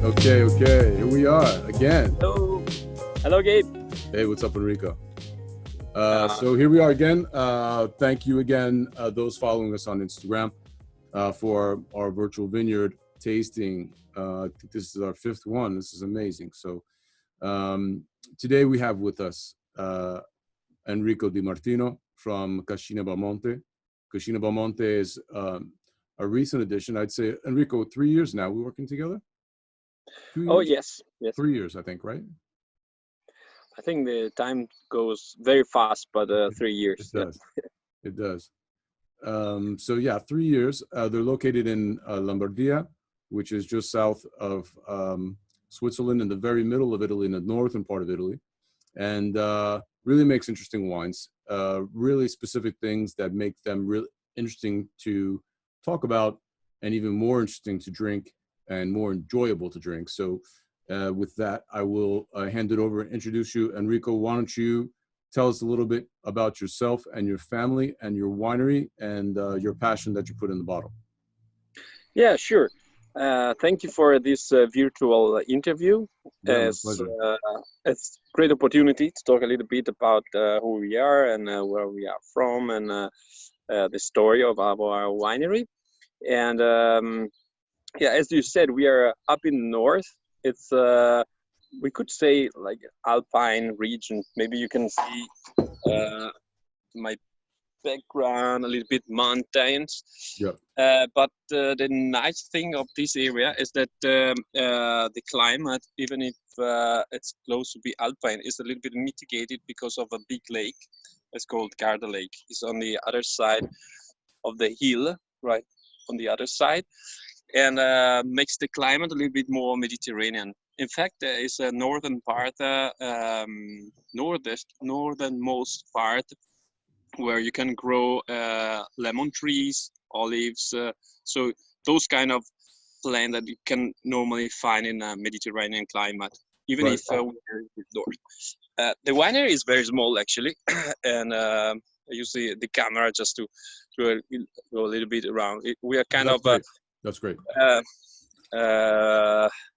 Okay, here we are again. Hello, Gabe. Hey, what's up, Enrico? So here we are again. Thank you again, those following us on Instagram, for our virtual vineyard tasting. I think this is our fifth one. This is amazing. So today we have with us Enrico DiMartino from Cascina Belmonte. Cascina Belmonte is a recent addition. I'd say, Enrico, 3 years now we're working together? 2 years? Oh, yes. 3 years, I think, right? I think the time goes very fast, but 3 years. It does. It does. So yeah, 3 years. They're located in Lombardia, which is just south of Switzerland, in the very middle of Italy, in the northern part of Italy, and really makes interesting wines. Really specific things that make them really interesting to talk about, and even more interesting to drink, and more enjoyable to drink. So with that, I will hand it over and introduce you. Enrico, why don't you tell us a little bit about yourself and your family and your winery and your passion that you put in the bottle. Yeah, sure. Thank you for this virtual interview. Yeah, my pleasure. It's a great opportunity to talk a little bit about who we are and where we are from, and the story of our winery. And yeah, as you said, we are up in the north. It's we could say like Alpine region. Maybe you can see my background, a little bit mountains. Yeah. But the nice thing of this area is that the climate, even if it's close to be Alpine, is a little bit mitigated because of a big lake. It's called Garda Lake. It's on the other side of the hill, right on the other side, and makes the climate a little bit more Mediterranean. In fact, there is a northern part, northernmost part, where you can grow lemon trees, olives, so those kind of plant that you can normally find in a Mediterranean climate, even Right. if we're in the north. The winery is very small, actually, and I use the camera just to go a little bit around. We are kind of great. That's great.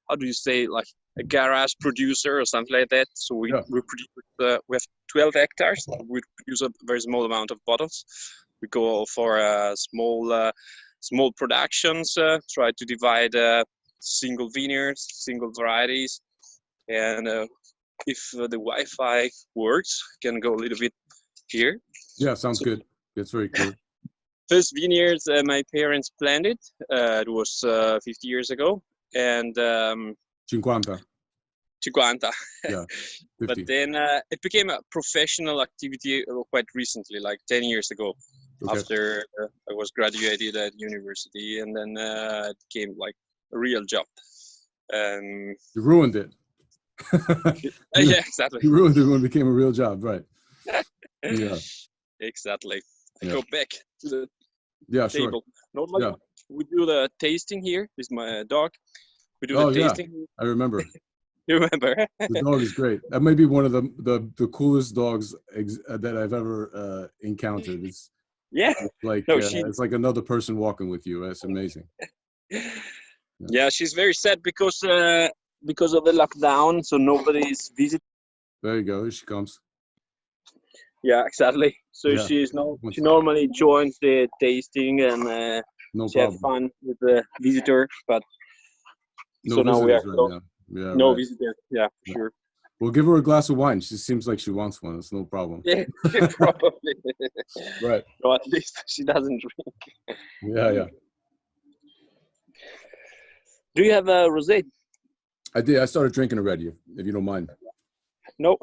how do you say, like a garage producer or something like that. So we produce. We have 12 hectares. We produce a very small amount of bottles. We go for small productions. Try to divide single vineyards, single varieties, and if the Wi-Fi works, can go a little bit here. Yeah, sounds good. That's very clear. First vineyards my parents planted. It was 50 years ago, and 50. 50. Yeah, 50. But then it became a professional activity quite recently, like 10 years ago, after I was graduated at university, and then it became like a real job. You ruined it. Yeah, exactly. You ruined it when it became a real job, right? Yeah. Exactly. I go back to the table. Sure. Not like we do the tasting here. This is my dog. We do the tasting. Yeah. I remember. You remember? The dog is great. That may be one of the coolest dogs that I've ever encountered. It's like it's like another person walking with you. That's amazing. Yeah, she's very sad because of the lockdown, so nobody is visiting. There you go. Here she comes. Yeah, exactly. So she normally joins the tasting and she has fun with the visitor, but no so now we are right now. No visitors. Yeah, for sure. We'll give her a glass of wine. She seems like she wants one. It's no problem. Yeah, probably. Right. Or at least she doesn't drink. Yeah. Do you have a rosé? I did. I started drinking already, if you don't mind. No.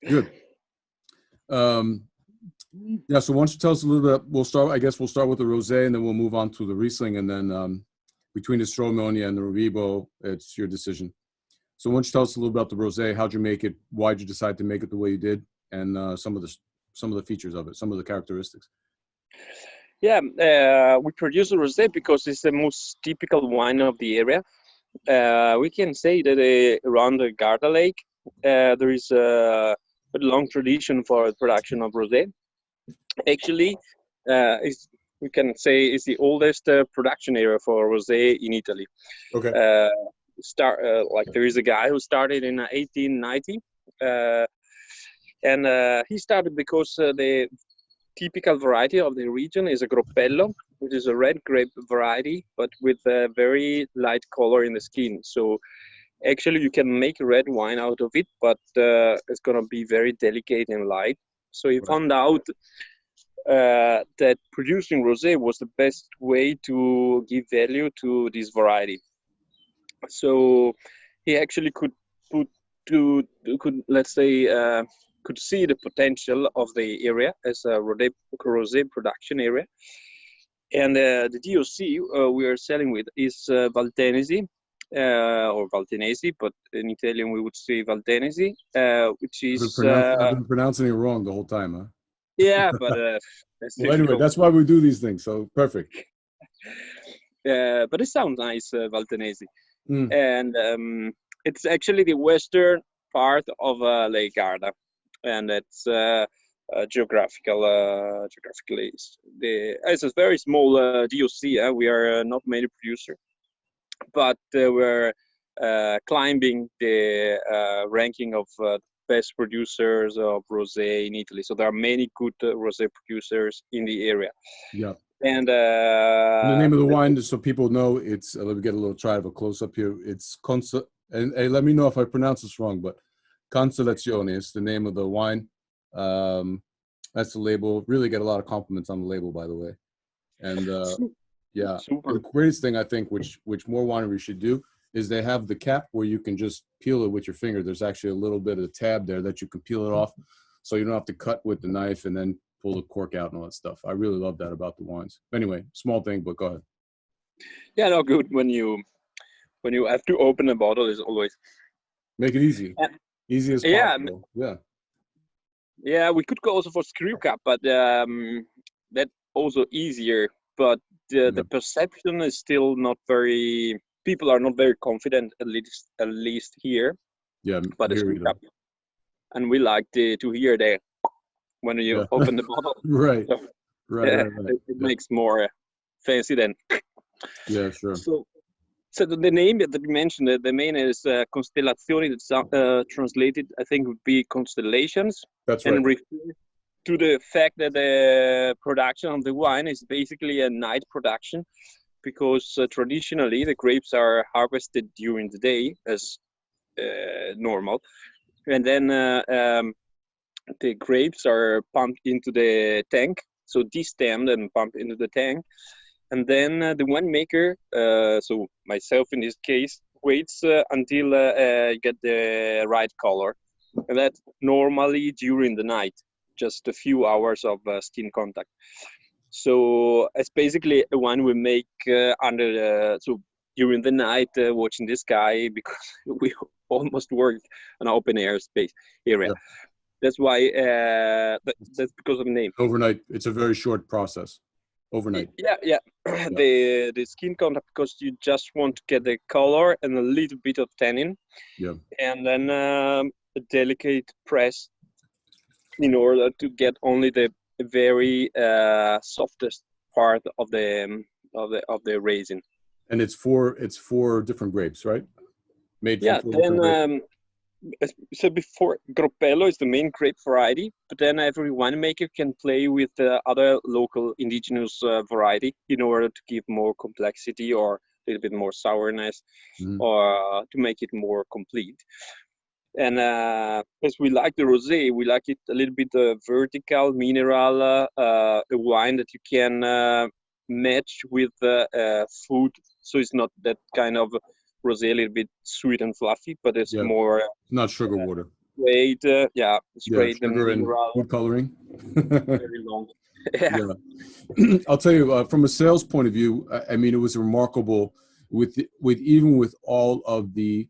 Good. Yeah, so why don't you tell us a little bit, we'll start with the rosé, and then we'll move on to the Riesling, and then between the Stromione and the Rovibo, it's your decision. So why don't you tell us a little about the rosé? How'd you make it? Why'd you decide to make it the way you did? And some of the features of it, some of the characteristics. Yeah, we produce a rosé because it's the most typical wine of the area. We can say that around the Garda Lake, there is a long tradition for the production of rosé. Actually, we can say is the oldest production area for rosé in Italy. Okay. Like there is a guy who started in 1890, and he started because the typical variety of the region is a Groppello, which is a red grape variety, but with a very light color in the skin. So actually, you can make red wine out of it, but it's gonna be very delicate and light. So he found out that producing rosé was the best way to give value to this variety. So he actually could let's say could see the potential of the area as a rosé production area. And the DOC we are selling with is Valtenesi, or Valtenesi, but in Italian we would say Valtenesi, which is I've been pronouncing it wrong the whole time, huh? yeah, but that's well, anyway, difficult. that's why we do these things. So perfect. But it sounds nice, Valtenesi. And it's actually the western part of Lake Garda, and it's geographically it's a very small DOC. We are not many producer, but we're climbing the ranking of best producers of rosé in Italy. So there are many good rosé producers in the area. Yeah. And the name of the wine, just so people know, it's let me get a little try of a close up here. It's Conte, and hey, let me know if I pronounce this wrong, but Consolazione is the name of the wine. That's the label. Really get a lot of compliments on the label, by the way. And yeah, super. the greatest thing I think, which more wineries should do, is they have the cap where you can just peel it with your finger. There's actually a little bit of a tab there that you can peel it off, so you don't have to cut with the knife and then pull the cork out and all that stuff. I really love that about the wines. Anyway, small thing, but go ahead. Yeah, no, good. When you have to open a bottle, is always make it easy, easy as possible. Yeah, we could go also for screw cap, but that's also easier. But the perception is still not very. People are not very confident, at least here. Yeah, but a screw cap, and we like to hear that when you open the bottle. Right. So, right. It makes more fancy than. Yeah, sure. So the name that you mentioned, the main is Costellazioni. That's translated, I think, would be constellations. That's right. And refers to the fact that the production of the wine is basically a night production, because traditionally the grapes are harvested during the day as normal, and then the grapes are pumped into the tank, so destemmed and pumped into the tank, and then the winemaker, so myself in this case, waits until you get the right color, and that's normally during the night, just a few hours of skin contact. So it's basically a wine we make during the night, watching the sky, because we almost worked an open air space area. Yeah. That's why that's because of the name. Overnight, it's a very short process. Overnight. Yeah. The skin contact, because you just want to get the color and a little bit of tannin. Yeah. And then a delicate press in order to get only the very softest part of the raisin. And it's four different grapes, right? Made from then so before, Groppello is the main grape variety, but then every winemaker can play with other local indigenous variety in order to give more complexity or a little bit more sourness, or to make it more complete. And as we like the rosé, we like it a little bit vertical, mineral, a wine that you can match with food. So it's not that kind of rosé, a little bit sweet and fluffy, but it's more not sugar water. Straight, straight sugar and food coloring. Very long. I'll tell you, from a sales point of view, I mean, it was remarkable with even with all of the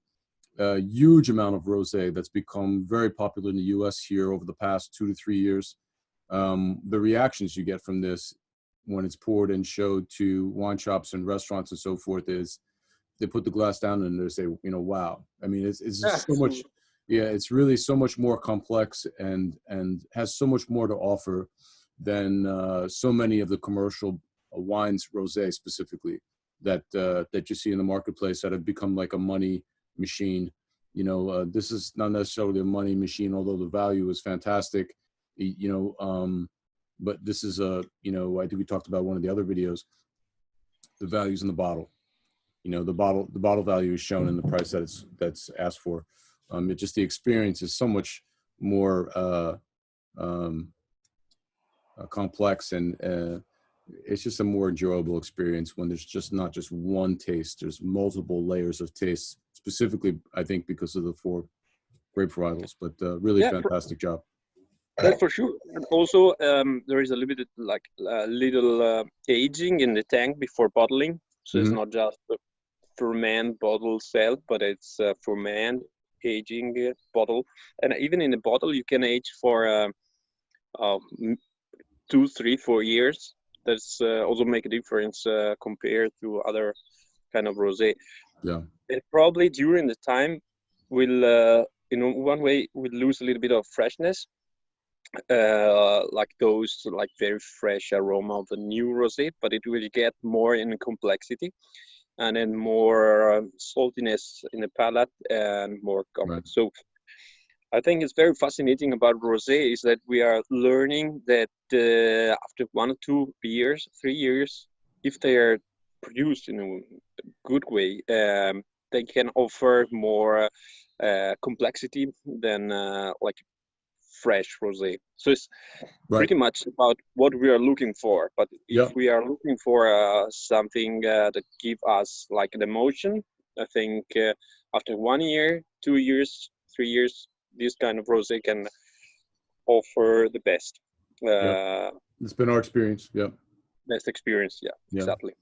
huge amount of rosé that's become very popular in the U.S. here over the past 2 to 3 years. The reactions you get from this when it's poured and showed to wine shops and restaurants and so forth is they put the glass down and they say, wow. I mean, it's just so much. Yeah, it's really so much more complex and has so much more to offer than so many of the commercial wines, rosé specifically, that that you see in the marketplace that have become like a money machine. You know, this is not necessarily a money machine, although the value is fantastic. You know, but this is a, you know, I think we talked about one of the other videos, the values in the bottle. You know, the bottle value is shown in the price that's asked for. It just, the experience is so much more um, complex, and it's just a more enjoyable experience when there's just not just one taste. There's multiple layers of taste, specifically, I think, because of the 4 grape varietals. But really Yeah, fantastic job. that's for sure. And also, there is a little bit like aging in the tank before bottling. So it's Hmm. not just a ferment bottle sell, but it's ferment aging bottle. And even in the bottle, you can age for 2, 3, 4 years. That's also make a difference compared to other kind of rosé. Yeah. And probably during the time, will in one way will lose a little bit of freshness, like those like very fresh aroma of a new rosé, but it will get more in complexity and then more saltiness in the palate and more Right. complex. So I think it's very fascinating about rosé is that we are learning that after 1 or 2 years, 3 years, if they are produced in a good way, they can offer more complexity than like fresh rosé. So it's Right. pretty much about what we are looking for. But if Yeah. we are looking for something that give us like an emotion, I think after 1 year, 2 years, 3 years, this kind of rosé can offer the best, Yeah. uh, It's been our experience. Yeah. best experience. Yeah, Yeah. exactly.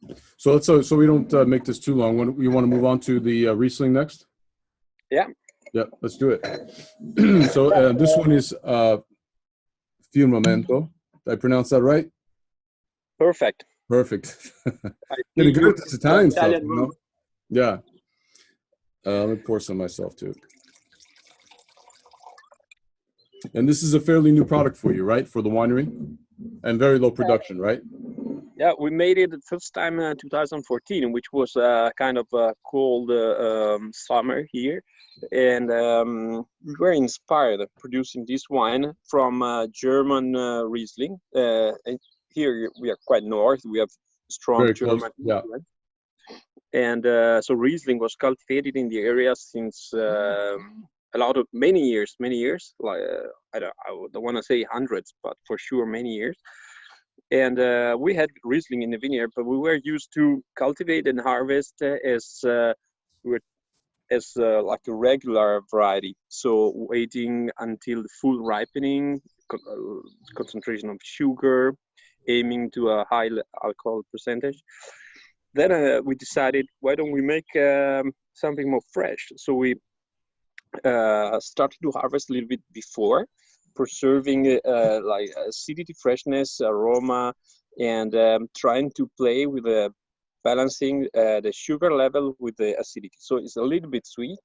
So let's so we don't make this too long. You want to move on to the Riesling next? Yeah, Yeah, let's do it. So this one is Firmamento. Did I pronounce that right? perfect. Perfect. I see Getting good you at this Italian stuff, Italian you roots. know? Yeah. Let me pour some myself too. And this is a fairly new product for you, right? For the winery, and very low production, right? Yeah, we made it the first time in 2014, which was kind of a cold summer here. And we were inspired producing this wine from German Riesling. And here we are quite north. We have strong Very close. German Yeah. influence. And so Riesling was cultivated in the area since a lot of many years, like I don't want to say hundreds, but for sure many years. And we had Riesling in the vineyard, but we were used to cultivate and harvest like a regular variety. So waiting until the full ripening, concentration of sugar, aiming to a high alcohol percentage. Then we decided, why don't we make something more fresh? So we started to harvest a little bit before, preserving like acidity, freshness, aroma, and trying to play with balancing the sugar level with the acidity. So it's a little bit sweet,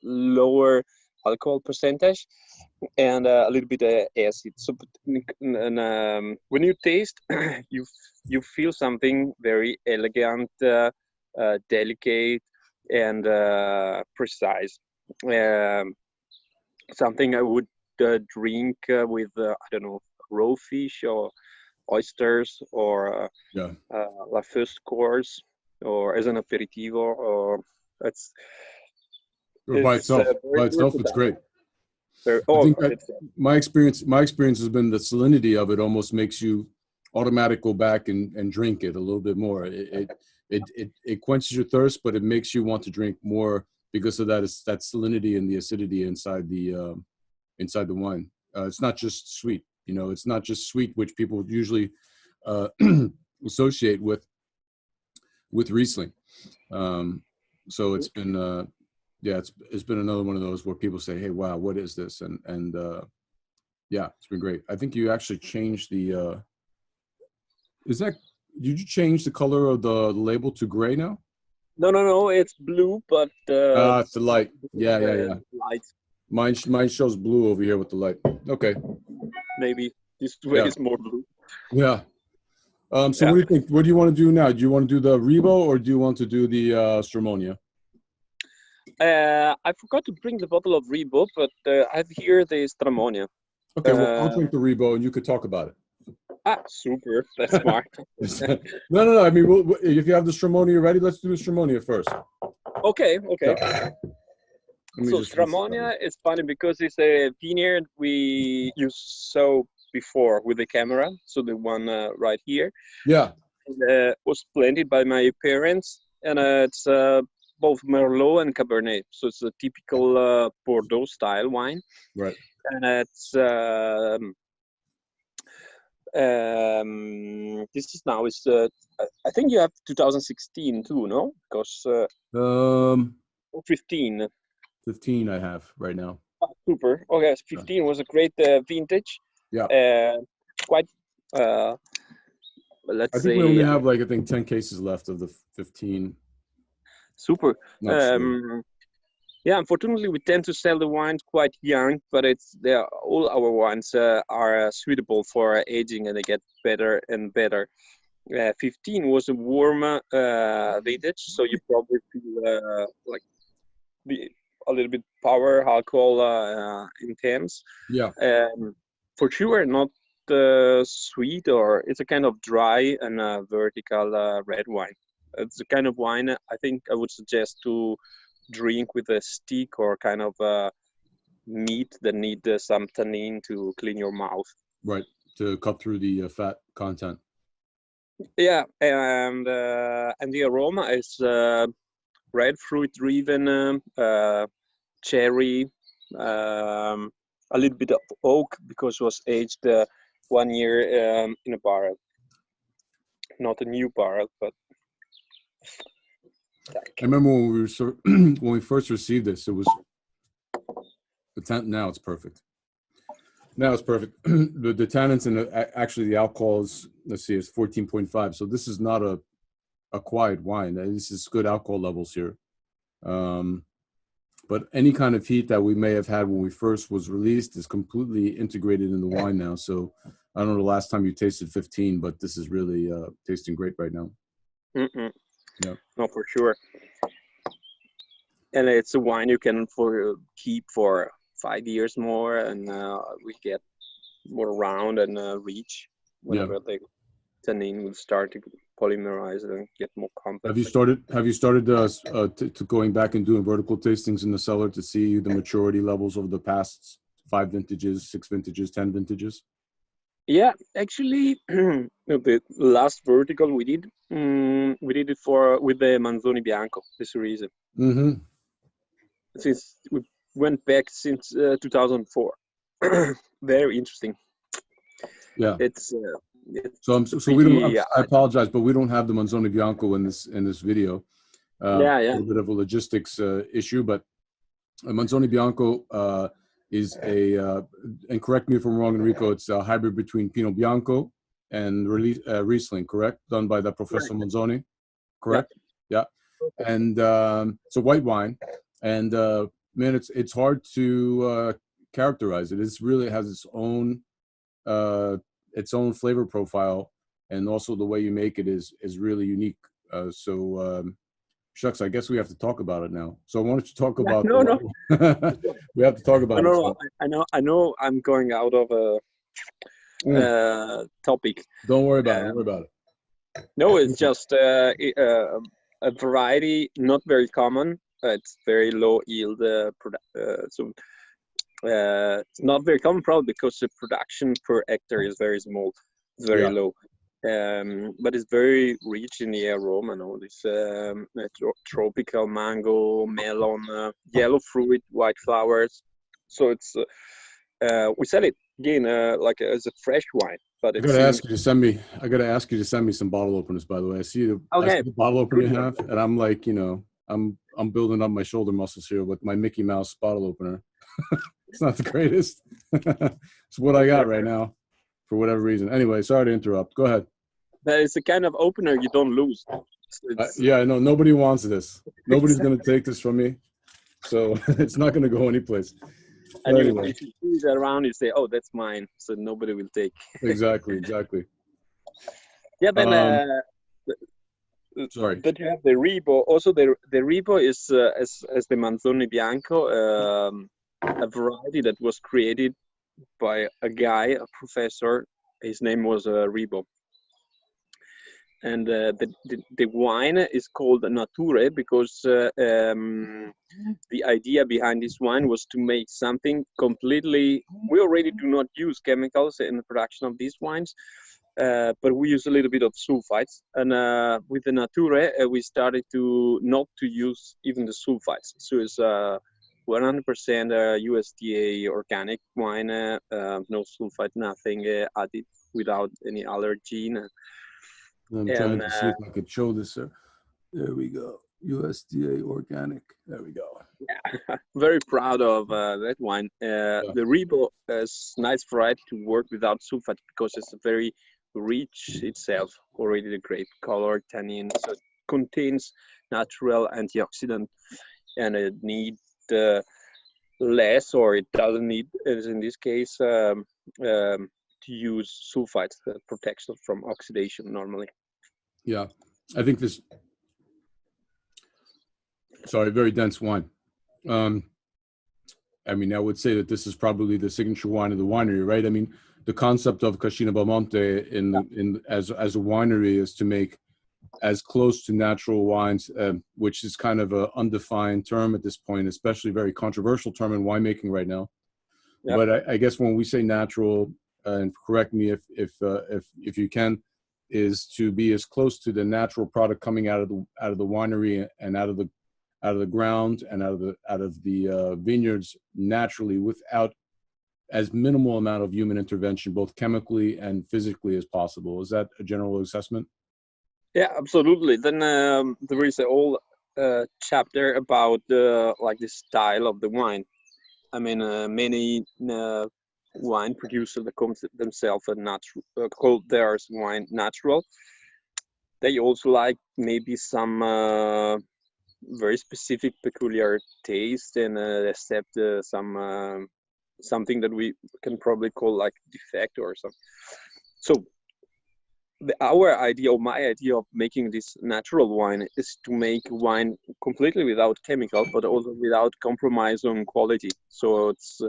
lower alcohol percentage, and a little bit acid. So when you taste, you feel something very elegant, delicate, and precise. Something I would drink with I don't know, raw fish or oysters, or Yeah. la first course, or as an aperitivo, or it's Or by itself. very By itself, it's versatile. great. Very, I oh, think that it's my experience has been the salinity of it almost makes you automatic go back and drink it a little bit more. It quenches your thirst, but it makes you want to drink more because of that salinity and the acidity inside the wine. It's not just sweet, you know. It's not just sweet, which people usually uh, associate with Riesling. Um, so it's been yeah, it's been another one of those where people say, "Hey, wow, what is this?" And yeah, it's been great. I think you actually changed the. Is that? Did you change the color of the label to gray now? No. It's blue, but It's the light. Yeah. light. Mine shows blue over here with the light. Okay. Maybe this way Yeah. is more blue. Yeah. So Yeah. what do you think? What do you want to do now? Do you want to do the Rebo or do you want to do the Stramonia? I forgot to bring the bottle of Reebok, but I have here the Stramonia. Okay, well, I'll drink the Rebo and you could talk about it. Super. That's smart. No. I mean, if you have the Stramonia ready, let's do the Stramonia first. Okay. Yeah. So Stramonia is funny because it's a Vineyard we saw before with the camera. So the one right here. Yeah. Was planted by my parents, and it's both Merlot and Cabernet. So it's a typical Bordeaux style wine. Right. And it's this is now is I think you have 2016 too, no? Because 15. 15 I have right now. Super. Okay, 15 was a great vintage. Yeah. Quite. Let's I think say we only have like I think 10 cases left of the 15. Super. Not sure. Yeah, unfortunately, we tend to sell the wines quite young, but all our wines are suitable for aging, and they get better and better. 15 was a warmer vintage, so you probably feel like a little bit power alcohol intense. Yeah. For sure, not sweet, or it's a kind of dry and vertical red wine. It's the kind of wine I think I would suggest to drink with a stick or kind of meat that need some tannin to clean your mouth. Right, to cut through the fat content. Yeah, and the aroma is red fruit driven, cherry, a little bit of oak because it was aged 1 year in a barrel. Not a new barrel, but. I remember when when we first received this, it was now it's perfect. Now it's perfect. the tannins and actually the alcohol is, let's see, it's 14.5. So this is not a quiet wine. This is good alcohol levels here. But any kind of heat that we may have had when we first was released is completely integrated in the wine now. So I don't know the last time you tasted 15, but this is really tasting great right now. Yeah. No, for sure. And it's a wine you can keep for 5 years more, and we get more round and rich whenever the tannin will start to polymerize and get more complex. Have you started to going back and doing vertical tastings in the cellar to see the maturity levels of the past 5 vintages, 6 vintages, 10 vintages? Yeah, actually, the last vertical we did it with the Manzoni Bianco. This reason. Since we went back since 2004. Very interesting. Yeah. It's so we don't. I apologize, but we don't have the Manzoni Bianco in this video. Yeah. A little bit of a logistics issue, but Manzoni Bianco is and correct me if I'm wrong, Enrico, it's a hybrid between Pinot Bianco and Riesling, correct? Done by that Professor Manzoni, correct? Yeah. And it's a white wine, and man, it's hard to characterize it. It really has its own flavor profile, and also the way you make it is really unique. Shucks, I guess we have to talk about it now. So why don't you talk about? No. We have to talk about it. No. I know. I'm going out of a topic. Don't worry about it. Don't worry about it. No, it's just a variety, not very common. It's very low yield. So it's not very common, probably because the production per hectare is very small. It's very low. But it's very rich in the aroma and all this tropical mango, melon, yellow fruit, white flowers. So it's we sell it again like as a fresh wine. But I gotta ask you to send me some bottle openers. By the way, I see the bottle opener you have, and I'm like, I'm building up my shoulder muscles here with my Mickey Mouse bottle opener. It's not the greatest. It's what I got right now, for whatever reason. Anyway, sorry to interrupt. Go ahead. But it's a kind of opener you don't lose. So it's Yeah, I know nobody wants this. Nobody's exactly. going to take this from me. So it's not going to go anyplace. And But you anyway, if you see it around, you say, "Oh, that's mine," so nobody will take. exactly, exactly. Yeah, then Um, sorry. but you have the Rebo. Also, the Rebo is as the Manzoni Bianco, a variety that was created by a guy, a professor. His name was Rebo, and the wine is called Nature because the idea behind this wine was to make something completely. We already do not use chemicals in the production of these wines, but we use a little bit of sulfites. And with the Nature, we started to not to use even the sulfites. So it's 100% USDA organic wine, no sulfite, nothing added without any allergen. I'm trying And to see if I could show this, sir. There we go. USDA organic. There we go. very proud of that wine. Yeah. The Rebo is nice variety to work without sulfite because it's a very rich itself, already the grape color, tannin, so it contains natural antioxidant, and it need less, or it doesn't need, as in this case, to use sulfites that protects it from oxidation normally. Yeah. I think this, sorry, very dense wine. I mean, I would say that this is probably the signature wine of the winery, right? I mean, the concept of Cascina Belmonte as a winery is to make as close to natural wines, which is kind of an undefined term at this point, especially very controversial term in winemaking right now. Yeah. But I guess when we say natural, and correct me if you can, is to be as close to the natural product coming out of the winery and out of the ground and out of the vineyards naturally, without as minimal amount of human intervention, both chemically and physically as possible. Is that a general assessment? Yeah, absolutely. Then there is a whole chapter about like the style of the wine. I mean, many wine producers that call themselves a natural, call theirs wine natural. They also like maybe some very specific, peculiar taste, and accept some something that we can probably call like defect or something. So our idea, or my idea of making this natural wine, is to make wine completely without chemical, but also without compromise on quality. So it's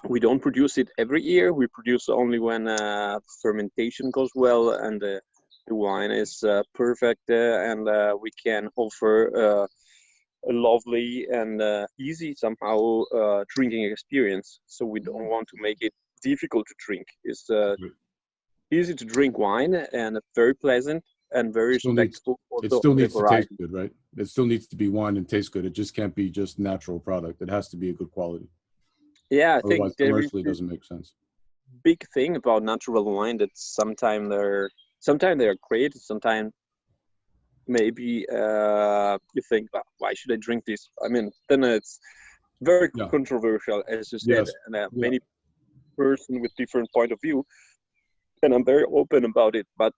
we don't produce it every year. We produce only when fermentation goes well and the wine is perfect, and we can offer a lovely and easy somehow drinking experience. So we don't want to make it difficult to drink. It's easy to drink wine and very pleasant and very Still needs respectful it also still of the needs to taste variety. good, right? It still needs to be wine and taste good. It just can't be just natural product. It has to be a good quality. Yeah, I think Otherwise, there is commercially, it this doesn't make sense. big thing about natural wine that sometimes they're great, sometimes maybe you think, "Well, why should I drink this?" I mean, then it's very Yeah. controversial, as you said, Yes. and Yeah. many person with different point of view, and I'm very open about it. But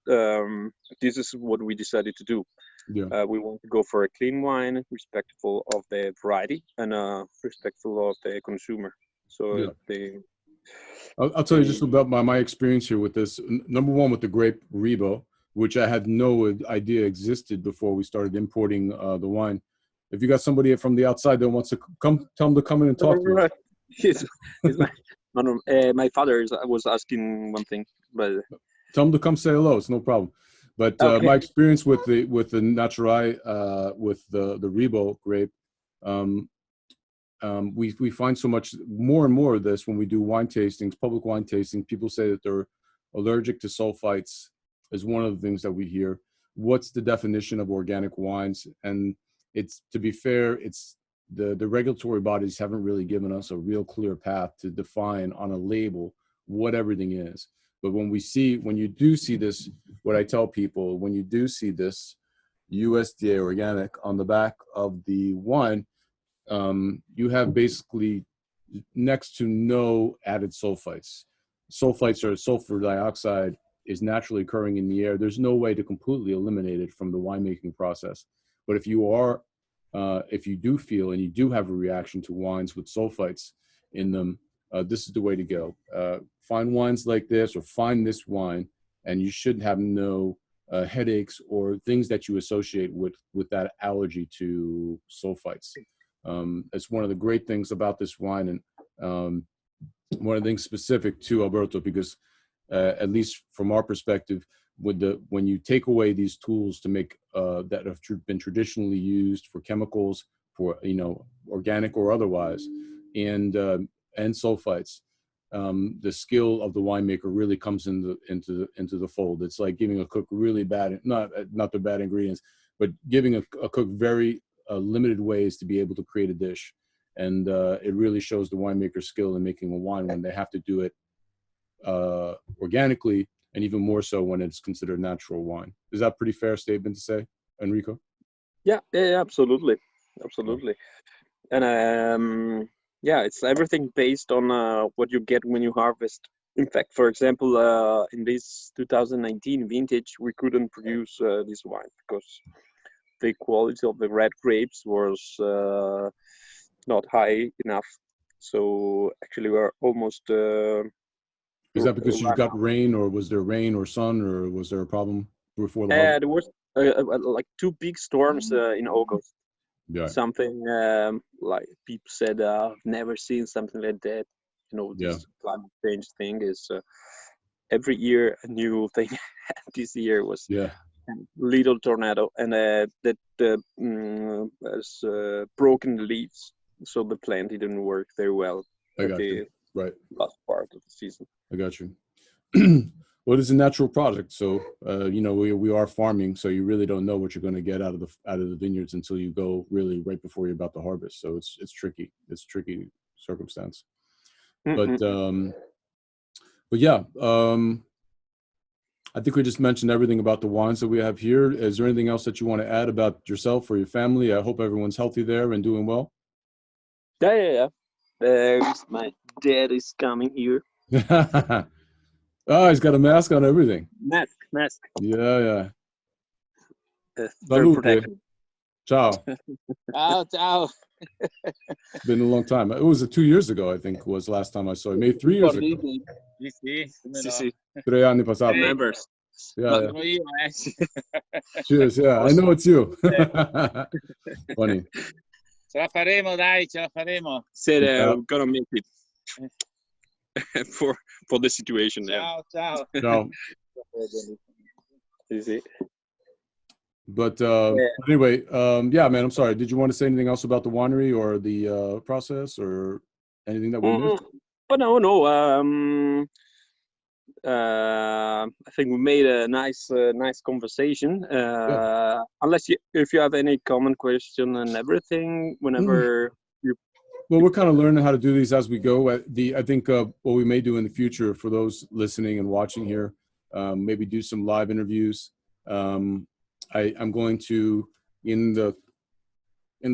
this is what we decided to do. Yeah. We want to go for a clean wine, respectful of the variety, and respectful of the consumer. So Yeah. the I'll tell you just the about my experience here with this. Number one, with the grape Rebo, which I had no idea existed before we started importing the wine. If you got somebody from the outside that wants to come, tell them to come in and talk to us. he's, he's my father was asking one thing, but Tell them to come say hello. It's no problem. But okay. my experience with the Naturai, with the Rebo grape, we find so much more and more of this when we do wine tastings, public wine tasting. People say that they're allergic to sulfites is one of the things that we hear. What's the definition of organic wines? And it's, to be fair, it's the regulatory bodies haven't really given us a real clear path to define on a label what everything is. But when you do see this, what I tell people, when you do see this USDA organic on the back of the wine, you have basically next to no added sulfites. Sulfites are sulfur dioxide is naturally occurring in the air, there's no way to completely eliminate it from the winemaking process. But if you do feel and you do have a reaction to wines with sulfites in them, this is the way to go. Find wines like this, or find this wine, and you should have no headaches or things that you associate with that allergy to sulfites. It's one of the great things about this wine, and one of the things specific to Alberto, because at least from our perspective, when you take away these tools to make that have been traditionally used for chemicals, for organic or otherwise, and sulfites, the skill of the winemaker really comes into the fold. It's like giving a cook really bad, not the bad ingredients, but giving a cook very limited ways to be able to create a dish. And it really shows the winemaker's skill in making a wine when they have to do it organically, and even more so when it's considered natural wine. Is that a pretty fair statement to say, Enrico? Yeah, absolutely. And it's everything based on what you get when you harvest. In fact, for example, in this 2019 vintage, we couldn't produce this wine because the quality of the red grapes was not high enough. So actually, we're almost. Is that because you got rain, or was there rain or sun, or was there a problem before the harvest? There was like 2 big storms in August. Yeah. Something like people said, I've never seen something like that. This climate change thing is every year a new thing. This year was a little tornado, and that has broken the leaves, so the plant didn't work very well. I got you. Right. Last part of the season. I got you. Well, it's a natural product, so we are farming, so you really don't know what you're going to get out of the vineyards until you go really right before you're about to harvest. So it's tricky. It's a tricky circumstance. Mm-hmm. But yeah, I think we just mentioned everything about the wines that we have here. Is there anything else that you want to add about yourself or your family? I hope everyone's healthy there and doing well. Yeah. There's my dad is coming here. Oh, he's got a mask on, everything. Mask. Yeah. Salute. Ciao. Ciao. It's been a long time. It was 2 years ago, I think, was the last time I saw you. Maybe 3 years ago. Sì. 3 anni passati. Members. Yeah. Cheers, yeah. I know it's you. Funny. Ce la faremo, dai, ce la faremo. Said we're gonna make it for the situation. Ciao. Sì. But anyway, man, I'm sorry. Did you want to say anything else about the winery or the process or anything that we missed? But no. I think we made a nice conversation. Unless if you have any comment, question, and everything, whenever you. Well, we're kind of learning how to do these as we go. I think what we may do in the future for those listening and watching here, maybe do some live interviews. I'm going to in the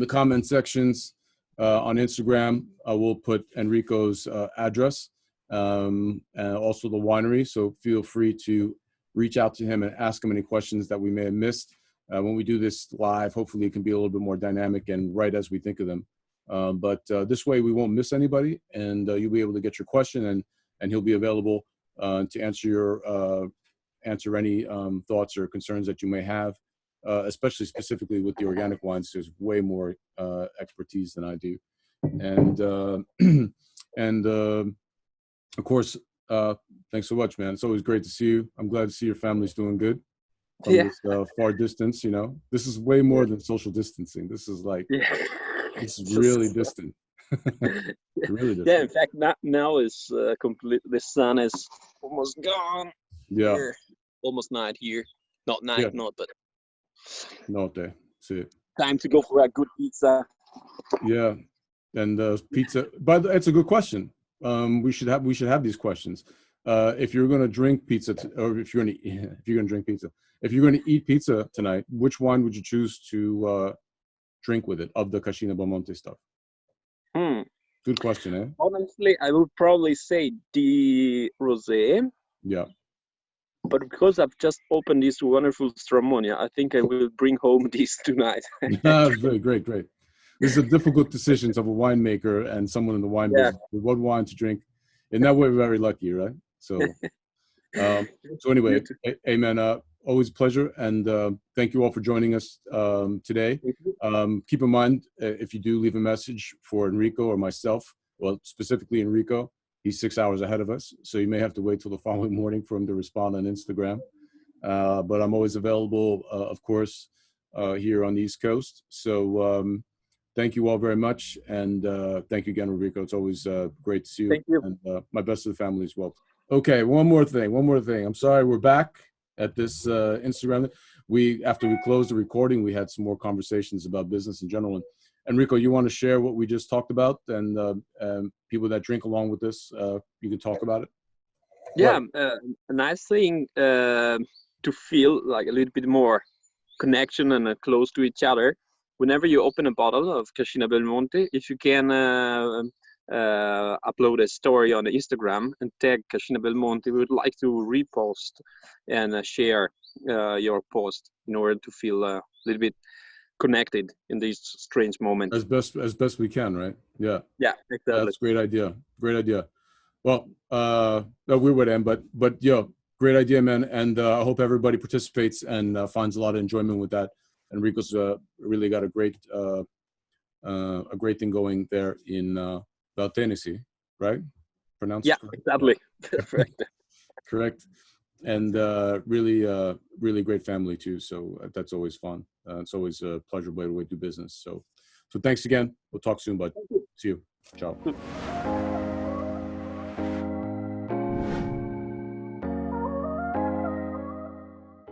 comment sections on Instagram. I will put Enrico's address. And also the winery. So feel free to reach out to him and ask him any questions that we may have missed. When we do this live, hopefully it can be a little bit more dynamic and right as we think of them. But this way we won't miss anybody, and you'll be able to get your question, and he'll be available to answer any thoughts or concerns that you may have, especially specifically with the organic wines. There's way more expertise than I do. And of course, thanks so much, man. It's always great to see you. I'm glad to see your family's doing good from this far distance. This is way more than social distancing. This is like, this is really distant. Really distant. Yeah, in fact, now is complete. The sun is almost gone. Yeah. Here. Almost night here. Not night, but. Notte. See it. Time to go for a good pizza. Yeah, and pizza. But it's a good question. We should have these questions. If you're going to drink pizza, or if you're going to drink pizza, if you're going to eat pizza tonight, which wine would you choose to drink with it of the Cascina Belmonte stuff? Good question, eh? Honestly, I would probably say the rosé. Yeah. but because I've just opened this wonderful Stramonia, I think I will bring home this tonight. Great, great, great. This is a difficult decision of a winemaker and someone in the wine Yeah. business. What wine to drink? In that way, we're very lucky, right? So, so anyway, amen. Always a pleasure, and thank you all for joining us today. Keep in mind, if you do leave a message for Enrico or myself, well, specifically Enrico, he's 6 hours ahead of us, so you may have to wait till the following morning for him to respond on Instagram. But I'm always available, of course, here on the East Coast. So thank you all very much, and thank you again, Enrico. It's always great to see you. Thank you. And my best to the family as well. Okay, one more thing. I'm sorry, we're back at this Instagram. After we closed the recording, we had some more conversations about business in general. And Enrico, you want to share what we just talked about, and people that drink along with this, you can talk about it? Yeah, a nice thing to feel like a little bit more connection and close to each other. Whenever you open a bottle of Cascina Belmonte, if you can upload a story on Instagram and tag Cascina Belmonte, we would like to repost and share your post in order to feel a little bit connected in these strange moments. As best we can, right? Yeah. Yeah, exactly. That's a great idea. Great idea. Well, we would end, but yo, great idea, man. And I hope everybody participates and finds a lot of enjoyment with that. Enrico's really got a great thing going there in Tennessee, right? Pronounced? Yeah, correct? exactly. Perfect. Correct. And really great family too. So that's always fun. It's always a pleasure way to do business. So thanks again. We'll talk soon, bud. See you. Ciao.